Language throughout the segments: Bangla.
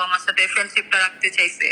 আমার সাথে ফ্রেন্ডশিপটা রাখতে চাইছে,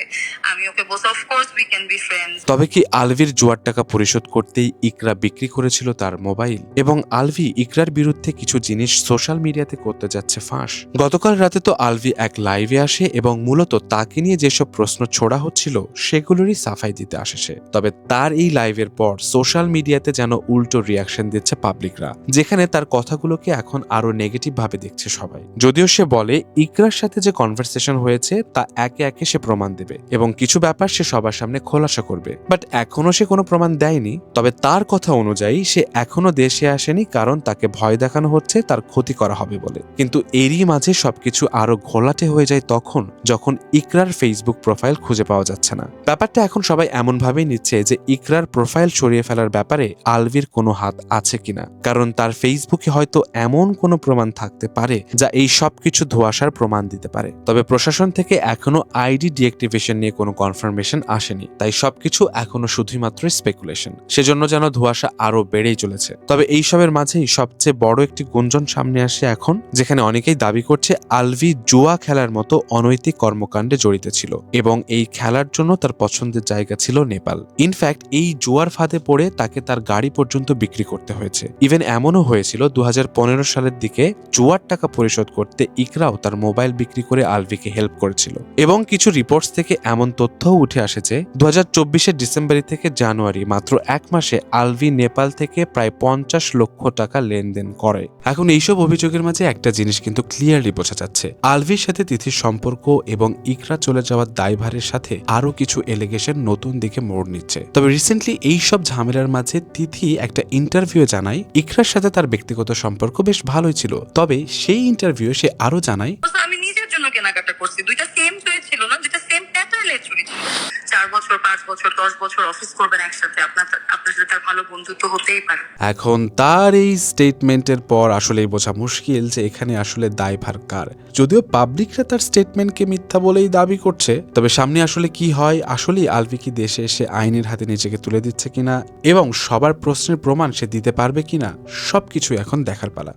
আমি ওকে বলছি of course we can be friends. তবে কি আলভির জুয়ার টাকা পরিশোধ করতেই ইকরা বিক্রি করেছিল তার মোবাইল, এবং আলভি ইকরার বিরুদ্ধে কিছু জিনিস সোশ্যাল মিডিয়াতে করতে যাচ্ছে ফাঁস। গতকাল রাতে তো আলভি এক লাইভে আসে এবং মূলত তাকে নিয়ে যেসব প্রশ্ন ছোড়া হচ্ছিল সেগুলোরই সাফাই দিতে আসে সে। তবে তার এই লাইভের পর সোশ্যাল মিডিয়াতে যেন উল্টো রিয়াকশন দিচ্ছে পাবলিকরা, যেখানে তার কথাগুলোকে এখন আরো নেগেটিভ ভাবে দেখছে সবাই। যদিও সে বলে ইকরার সাথে যে কনভারসেশন হয়েছে তা একে একে সে প্রমাণ দেবে এবং কিছু ব্যাপার সে সবার সামনে খোলাসা করবে, বাট এখনো সে কোনো প্রমাণ দেয়নি। তবে তার কথা অনুযায়ী সে এখনো দেশে আসেনি, কারণ তাকে ভয় দেখানো হচ্ছে তার ক্ষতি করা হবে বলে। কিন্তু এরই মাঝে সবকিছু আরো ঘোলাটে হয়ে যায় তখন যখন ইকরার ফেসবুক প্রোফাইল খুঁজে পাওয়া যাচ্ছে না। ব্যাপারটা এখন সবাই এমন ভাবেই নিচ্ছে যে ইকরার প্রোফাইল সরিয়ে ফেলার ব্যাপারে আলভির কোনো হাত আছে কিনা, কারণ তার ফেসবুকে হয়তো এমন কোনো প্রমাণ থাকতে পারে যা এই সবকিছু ধোঁয়াশার প্রমাণ দিতে পারে। তবে প্রশাসন থেকে এখনো আইডি ডিঅ্যাক্টিভেশন নিয়ে কোনো কনফার্মেশন আসেনি, তাই সবকিছু এখনো শুধুমাত্র স্পেকুলেশন। সেজন্য যেন ধোঁয়াশা আরো বেড়েই চলেছে। তবে এইসবের মাঝেই সবচেয়ে বড় একটি গুঞ্জন সামনে আসে এখন, যেখানে অনেকেই দাবি করছে আলভি জুয়া খেলার মতো অনৈতিক কর্মকাণ্ডে জড়িত ছিল এবং এই খেলার জন্য তার পছন্দের জায়গা ছিল নেপাল। ইনফ্যাক্ট এই জুয়ার ফাঁদে পড়ে তাকে তার গাড়ি পর্যন্ত বিক্রি করতে হয়েছে। ইভেন এমনও হয়েছিল 2015 সালের দিকে জুয়ার টাকা পরিশোধ করতে ইকরাও তার মোবাইল বিক্রি করে আলভিকে হেল্প করেছিল। এবং কিছু রিপোর্টস থেকে এমন তথ্যও উঠে আসে যে 2024 ডিসেম্বর থেকে জানুয়ারি মাত্র এক মাসে আলভি নেপাল থেকে প্রায় 50 লক্ষ টাকা লেনদেন করে। এখন এইসব অভিযোগের মাঝে একটা জিনিস কিন্তু ক্লিয়ারলি বোঝা যাচ্ছে, আলভির সাথে তিথির সম্পর্ক এবং ইকরা চলে যাওয়ার দায়ভারের সাথে আরো কিছু এলিগেশন নতুন দিকে মোড় নিচ্ছে। তবে রিসেন্টলি এইসব ঝামেলার মাঝে তিথি একটা ইন্টারভিউ জানায় ইকরার সাথে তার ব্যক্তিগত সম্পর্ক বেশ ভালোই ছিল। তবে সেই ইন্টারভিউ সে আরো জানায়, আমি নিজের জন্য কেনাকাটা করছি, দুইটা সেম চুড়ি ছিল না, দুইটা সেম প্যাটার্নের চুড়ি ছিল। 4 বছর 5 বছর 10 বছর অফিস করবেন একসাথে, আপনার সাথে তার ভালো বন্ধুত্ব হতেই পারে। এখন তার এই স্টেটমেন্টের পর আসলেই বোঝা মুশকিল যে এখানে আসলে দায়ভার কার। যদিও পাবলিকরা তার স্টেটমেন্টকে মিথ্যা বলেই দাবি করছে, তবে সামনে আসলে কি হয়, আসলেই আলভি কি দেশে এসে আইনের হাতে নিজেকে তুলে দিচ্ছে কিনা এবং সবার প্রশ্নের প্রমাণ সে দিতে পারবে কিনা, সবকিছু এখন দেখার পালা।